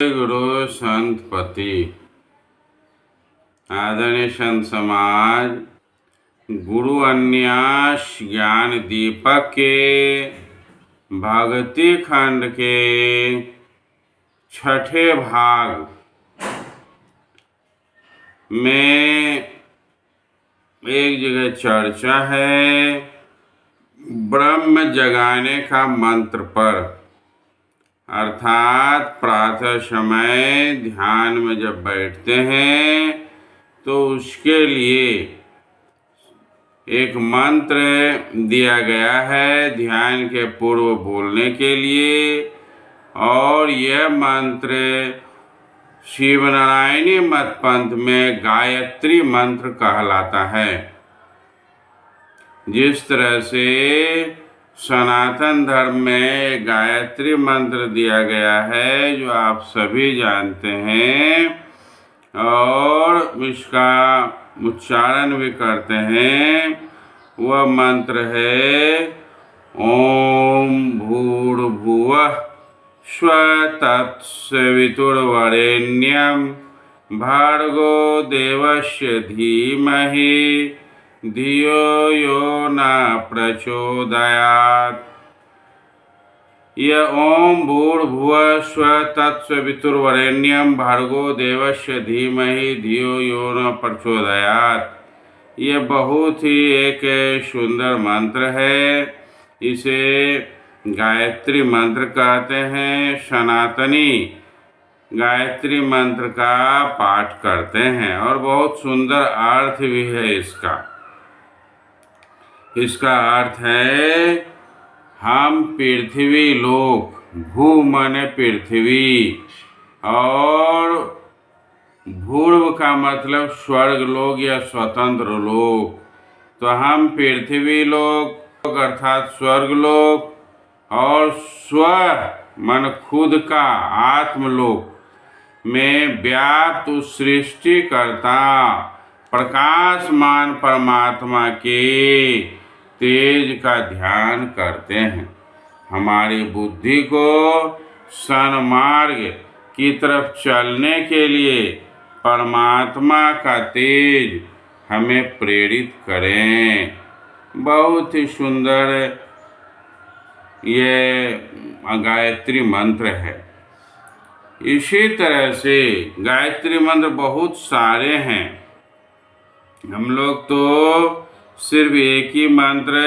गुरु संतपति आदरणीय संत समाज गुरु अन्यास ज्ञान दीपक के भक्ति खंड के छठे भाग में एक जगह चर्चा है ब्रह्म जगाने का मंत्र पर, अर्थात प्रातः समय ध्यान में जब बैठते हैं तो उसके लिए एक मंत्र दिया गया है ध्यान के पूर्व बोलने के लिए, और यह मंत्र शिवनारायणी मत पंथ में गायत्री मंत्र कहलाता है। जिस तरह से सनातन धर्म में गायत्री मंत्र दिया गया है जो आप सभी जानते हैं और इसका उच्चारण भी करते हैं, वह मंत्र है ओम भूर्भुवः स्वः तत्सवितुर्वरेण्यं भर्गो देवस्य धीमहि धियो यो न प्रचोदयात्। यह ओम भूर्भुवः स्वः तत्सवितुर्वरेण्यं भर्गो देवस्य धीमहि धियो यो न प्रचोदयात्, यह बहुत ही एक सुंदर मंत्र है। इसे गायत्री मंत्र कहते हैं। सनातनी गायत्री मंत्र का पाठ करते हैं और बहुत सुंदर अर्थ भी है इसका। इसका अर्थ है हम पृथ्वी लोक, भू माने पृथ्वी और भूर्व का मतलब स्वर्ग लोक या स्वतंत्र लोक, तो हम पृथ्वी लोक अर्थात स्वर्ग लोक और स्व मन खुद का आत्मलोक में व्याप्त उस सृष्टिकर्ता प्रकाशमान परमात्मा के तेज का ध्यान करते हैं। हमारी बुद्धि को सन्मार्ग की तरफ चलने के लिए परमात्मा का तेज हमें प्रेरित करें। बहुत ही सुंदर ये गायत्री मंत्र है। इसी तरह से गायत्री मंत्र बहुत सारे हैं। हम लोग तो सिर्फ एक ही मंत्र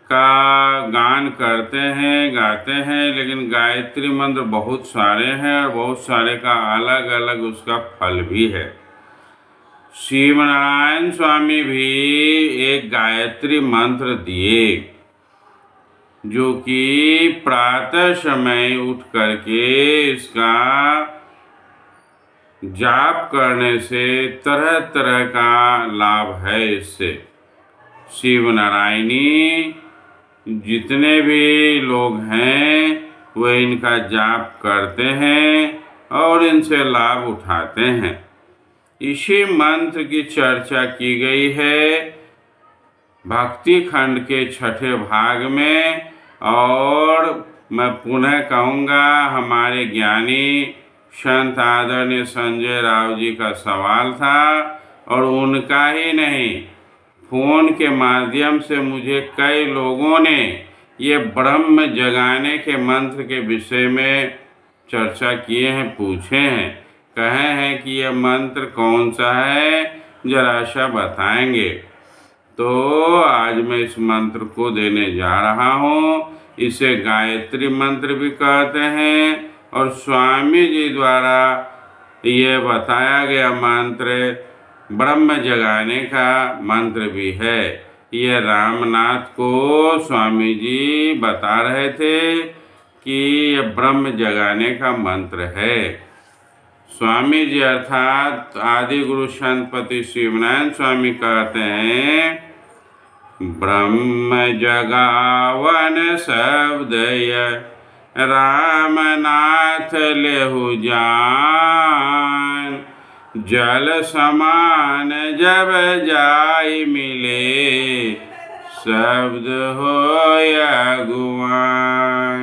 का गान करते हैं, गाते हैं, लेकिन गायत्री मंत्र बहुत सारे हैं और बहुत सारे का अलग अलग उसका फल भी है। शिवनारायण स्वामी भी एक गायत्री मंत्र दिए जो कि प्रातः समय उठ करके इसका जाप करने से तरह तरह का लाभ है। इससे शिवनारायणी जितने भी लोग हैं वे इनका जाप करते हैं और इनसे लाभ उठाते हैं। इसी मंत्र की चर्चा की गई है भक्ति खंड के छठे भाग में, और मैं पुनः कहूँगा हमारे ज्ञानी संत आदरणीय संजय राव जी का सवाल था और उनका ही नहीं, फ़ोन के माध्यम से मुझे कई लोगों ने ये ब्रह्म जगाने के मंत्र के विषय में चर्चा किए हैं, पूछे हैं, कहे हैं कि यह मंत्र कौन सा है, जरा सा बताएंगे। तो आज मैं इस मंत्र को देने जा रहा हूँ। इसे गायत्री मंत्र भी कहते हैं और स्वामी जी द्वारा ये बताया गया मंत्र ब्रह्म जगाने का मंत्र भी है। यह रामनाथ को स्वामी जी बता रहे थे कि यह ब्रह्म जगाने का मंत्र है। स्वामी जी अर्थात आदि गुरु संतपति शिवनारायण स्वामी कहते हैं ब्रह्म जगावन शब्दय रामनाथ लेहु जान, जल समान जब जाय मिले शब्द होय गुमान।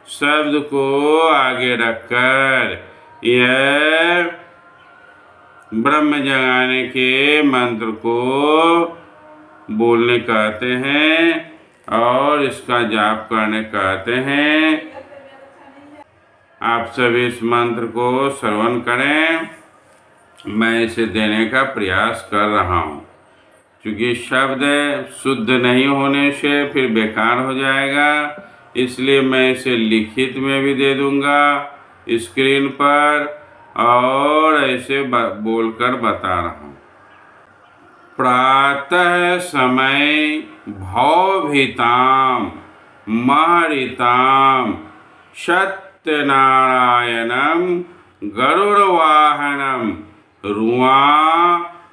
शब्द को आगे रखकर यह ब्रह्म जगाने के मंत्र को बोलने कहते हैं और इसका जाप करने कहते हैं। आप सभी इस मंत्र को श्रवण करें। मैं इसे देने का प्रयास कर रहा हूँ, क्योंकि शब्द शुद्ध नहीं होने से फिर बेकार हो जाएगा, इसलिए मैं इसे लिखित में भी दे दूँगा स्क्रीन पर और ऐसे बोलकर बता रहा हूँ। प्रातः समय भवभीतां महरितां सत्यनारायणं गरुड़वाहनं रुआवर्णो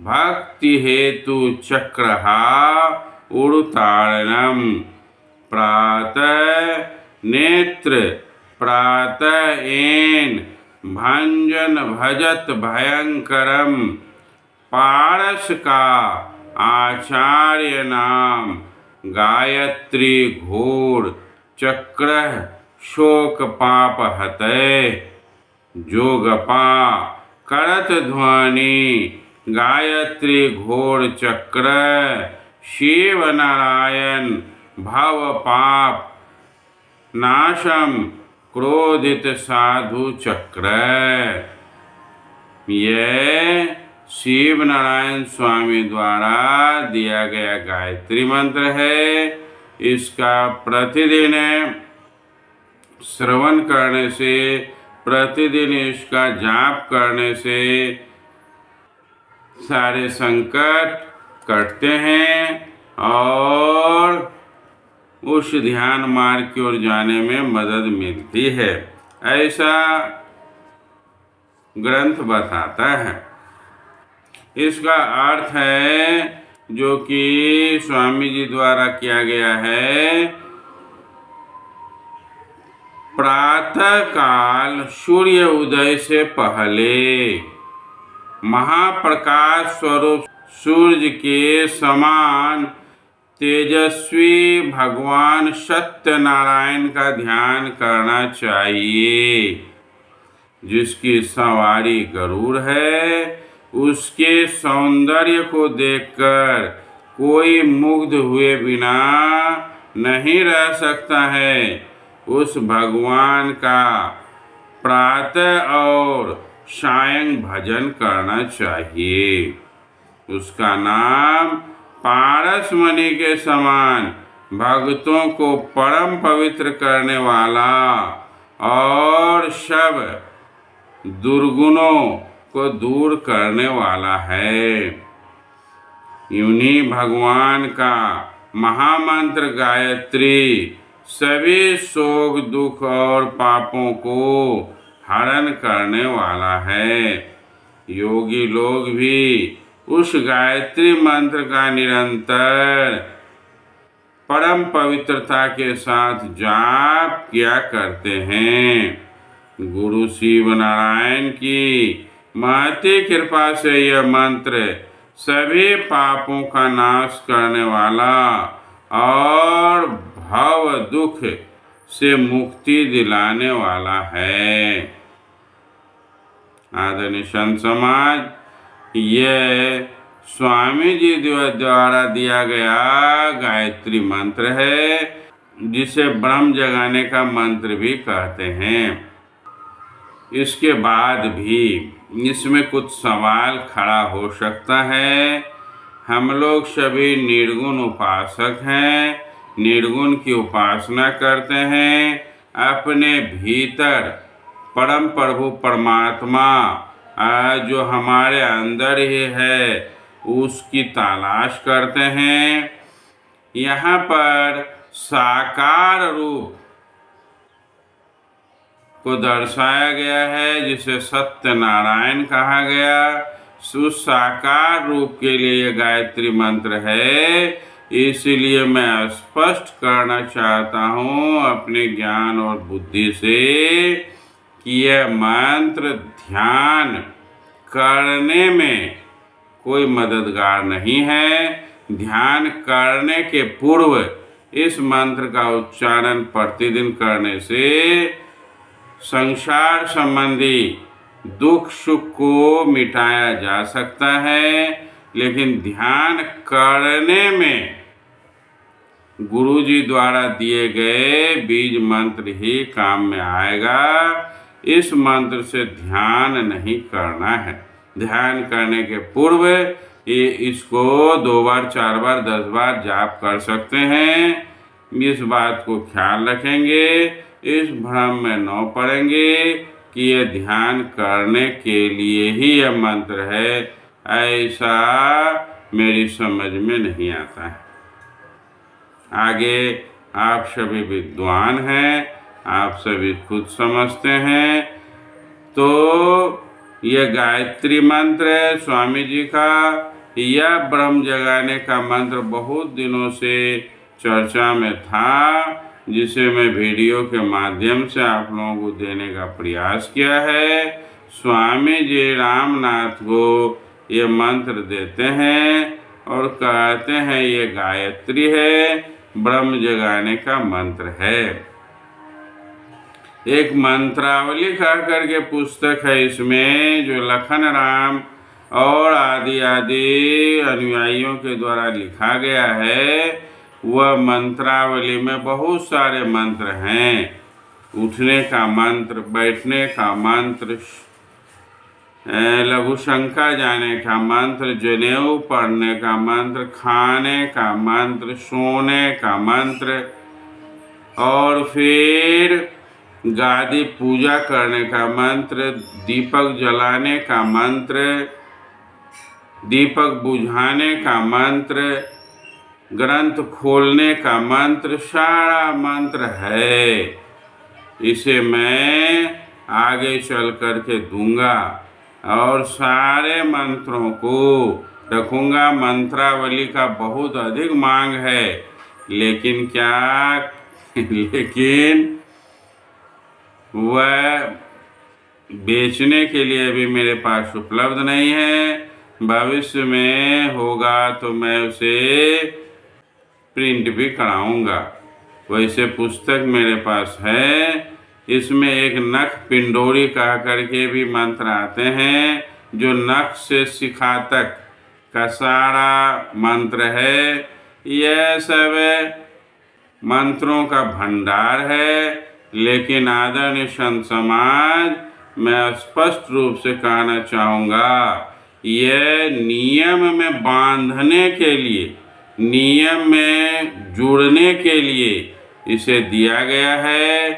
भक्ति हेतु चक्रहा उड़तारणं प्रातः नेत्र प्रातः एन भंजन भजत भयंकरम पारस का आचार्य नाम गायत्री घोर चक्र शोक पाप हतय जोगपा करत ध्वनि गायत्री घोर चक्र शिव नारायण भव पाप नाशम क्रोधित साधु चक्र। यह शिव नारायण स्वामी द्वारा दिया गया गायत्री मंत्र है। इसका प्रतिदिन श्रवण करने से, प्रतिदिन इसका जाप करने से सारे संकट कटते हैं और उस ध्यान मार्ग की ओर जाने में मदद मिलती है, ऐसा ग्रंथ बताता है। इसका अर्थ है जो कि स्वामी जी द्वारा किया गया है, प्रातः काल सूर्य उदय से पहले महाप्रकाश स्वरूप सूर्य के समान तेजस्वी भगवान सत्यनारायण का ध्यान करना चाहिए। जिसकी सवारी गरुड़ है, उसके सौंदर्य को देखकर कोई मुग्ध हुए बिना नहीं रह सकता है। उस भगवान का प्रातः और सायं भजन करना चाहिए। उसका नाम पारस मणि के समान भक्तों को परम पवित्र करने वाला और सब दुर्गुणों को दूर करने वाला है। यूनी भगवान का महामंत्र गायत्री सभी शोक दुख और पापों को हरण करने वाला है। योगी लोग भी उस गायत्री मंत्र का निरंतर परम पवित्रता के साथ जाप किया करते हैं। गुरु शिव नारायण की महती कृपा से यह मंत्र सभी पापों का नाश करने वाला और भव दुख से मुक्ति दिलाने वाला है। आदरणीय संत समाज, यह स्वामी जी द्वारा दिया गया गायत्री मंत्र है, जिसे ब्रह्म जगाने का मंत्र भी कहते हैं। इसके बाद भी इसमें कुछ सवाल खड़ा हो सकता है। हम लोग सभी निर्गुण उपासक हैं, निर्गुण की उपासना करते हैं, अपने भीतर परम प्रभु परमात्मा जो हमारे अंदर ही है उसकी तलाश करते हैं। यहाँ पर साकार रूप को दर्शाया गया है, जिसे सत्यनारायण कहा गया। उस साकार रूप के लिए यह गायत्री मंत्र है। इसलिए मैं स्पष्ट करना चाहता हूँ अपने ज्ञान और बुद्धि से कि यह मंत्र ध्यान करने में कोई मददगार नहीं है। ध्यान करने के पूर्व इस मंत्र का उच्चारण प्रतिदिन करने से संसार संबंधी दुख सुख को मिटाया जा सकता है, लेकिन ध्यान करने में गुरुजी द्वारा दिए गए बीज मंत्र ही काम में आएगा। इस मंत्र से ध्यान नहीं करना है। ध्यान करने के पूर्व ये इसको 2 बार 4 बार 10 बार जाप कर सकते हैं। इस बात को ख्याल रखेंगे, इस भ्रम में न पड़ेंगे कि यह ध्यान करने के लिए ही यह मंत्र है, ऐसा मेरी समझ में नहीं आता है। आगे आप सभी विद्वान हैं, आप सभी खुद समझते हैं। तो यह गायत्री मंत्र है स्वामी जी का, यह ब्रह्म जगाने का मंत्र बहुत दिनों से चर्चा में था, जिसे मैं वीडियो के माध्यम से आप लोगों को देने का प्रयास किया है। स्वामी जी रामनाथ को ये मंत्र देते हैं और कहते हैं ये गायत्री है, ब्रह्म जगाने का मंत्र है। एक मंत्रावली कह करके पुस्तक है, इसमें जो लखन राम और आदि अनुयायियों के द्वारा लिखा गया है, वह मंत्रावली में बहुत सारे मंत्र हैं। उठने का मंत्र, बैठने का मंत्र, लघु शंका जाने का मंत्र, जनेऊ पढ़ने का मंत्र, खाने का मंत्र, सोने का मंत्र, और फिर गादी पूजा करने का मंत्र, दीपक जलाने का मंत्र, दीपक बुझाने का मंत्र, ग्रंथ खोलने का मंत्र, सारा मंत्र है। इसे मैं आगे चल कर के दूंगा और सारे मंत्रों को रखूंगा। मंत्रावली का बहुत अधिक मांग है, लेकिन लेकिन वह बेचने के लिए भी मेरे पास उपलब्ध नहीं है। भविष्य में होगा तो मैं उसे प्रिंट भी कराऊंगा। वैसे पुस्तक मेरे पास है, इसमें एक नख पिंडोरी कह करके भी मंत्र आते हैं, जो नख से शिखा तक का सारा मंत्र है। यह सब मंत्रों का भंडार है, लेकिन आदरणीय संत समाज, मैं स्पष्ट रूप से कहना चाहूँगा, यह नियम में बांधने के लिए, नियम में जुड़ने के लिए इसे दिया गया है,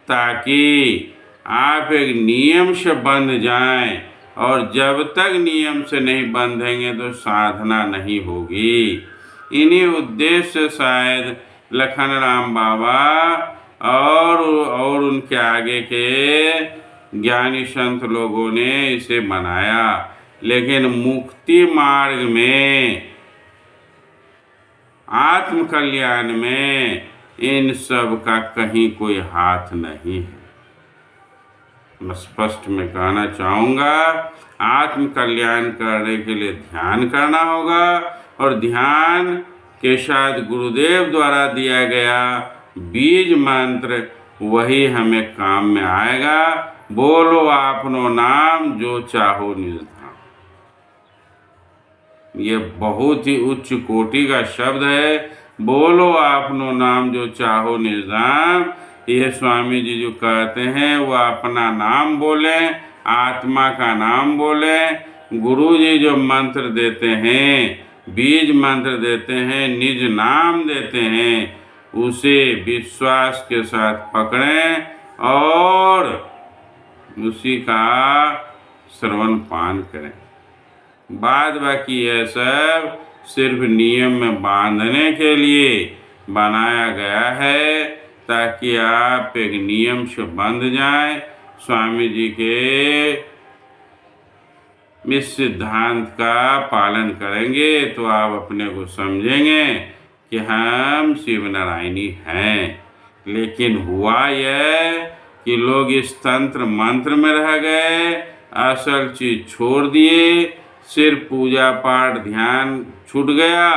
ताकि आप एक नियम से बंध जाएं, और जब तक नियम से नहीं बंधेंगे तो साधना नहीं होगी। इन्हीं उद्देश्य से शायद लखन राम बाबा और उनके आगे के ज्ञानी संत लोगों ने इसे बनाया, लेकिन मुक्ति मार्ग में, आत्म कल्याण में इन सब का कहीं कोई हाथ नहीं है। मैं स्पष्ट में कहना चाहूँगा, आत्म कल्याण करने के लिए ध्यान करना होगा, और ध्यान के साथ गुरुदेव द्वारा दिया गया बीज मंत्र वही हमें काम में आएगा। बोलो आपनो नाम जो चाहो निज धाम। ये बहुत ही उच्च कोटि का शब्द है। बोलो आपनो नाम जो चाहो निज धाम। ये स्वामी जी जो कहते हैं वह अपना नाम बोले, आत्मा का नाम बोले। गुरु जी जो मंत्र देते हैं, बीज मंत्र देते हैं, निज नाम देते हैं, उसे विश्वास के साथ पकड़ें और उसी का श्रवण पान करें। बाद बाकी यह सब सिर्फ नियम में बांधने के लिए बनाया गया है, ताकि आप एक नियम से बंध जाएं। स्वामी जी के इस सिद्धांत का पालन करेंगे तो आप अपने को समझेंगे कि हम शिव नारायणी हैं। लेकिन हुआ यह कि लोग इस तंत्र मंत्र में रह गए, असल चीज़ छोड़ दिए, सिर्फ पूजा पाठ ध्यान छूट गया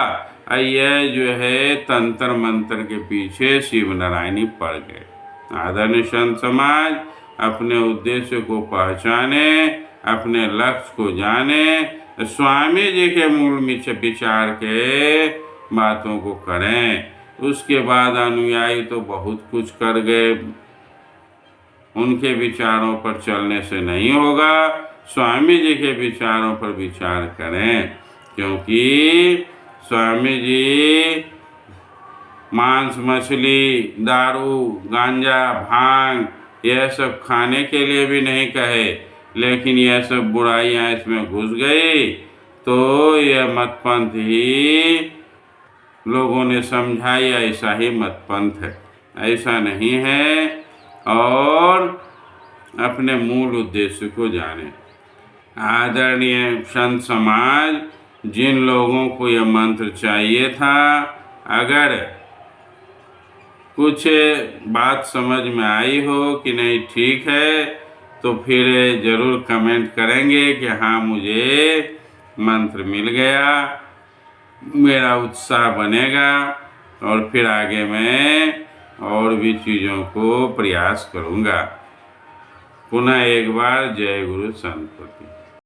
यह जो है तंत्र मंत्र के पीछे शिव नारायणी पड़ गए। आदरणीय संत समाज अपने उद्देश्य को पहचाने, अपने लक्ष्य को जाने, स्वामी जी के मूल विचार के बातों को करें। उसके बाद अनुयायी तो बहुत कुछ कर गए, उनके विचारों पर चलने से नहीं होगा। स्वामी जी के विचारों पर विचार करें, क्योंकि स्वामी जी मांस, मछली, दारू, गांजा, भांग यह सब खाने के लिए भी नहीं कहे, लेकिन यह सब बुराइयां इसमें घुस गई तो यह मतपंथ ही लोगों ने समझाई, ऐसा ही मतपंथ है, ऐसा नहीं है। और अपने मूल उद्देश्य को जाने। आदरणीय संत समाज, जिन लोगों को यह मंत्र चाहिए था, अगर कुछ बात समझ में आई हो कि नहीं ठीक है, तो फिर ज़रूर कमेंट करेंगे कि हाँ मुझे मंत्र मिल गया, मेरा उत्साह बनेगा और फिर आगे मैं और भी चीज़ों को प्रयास करूँगा। पुनः एक बार जय गुरु संतपति।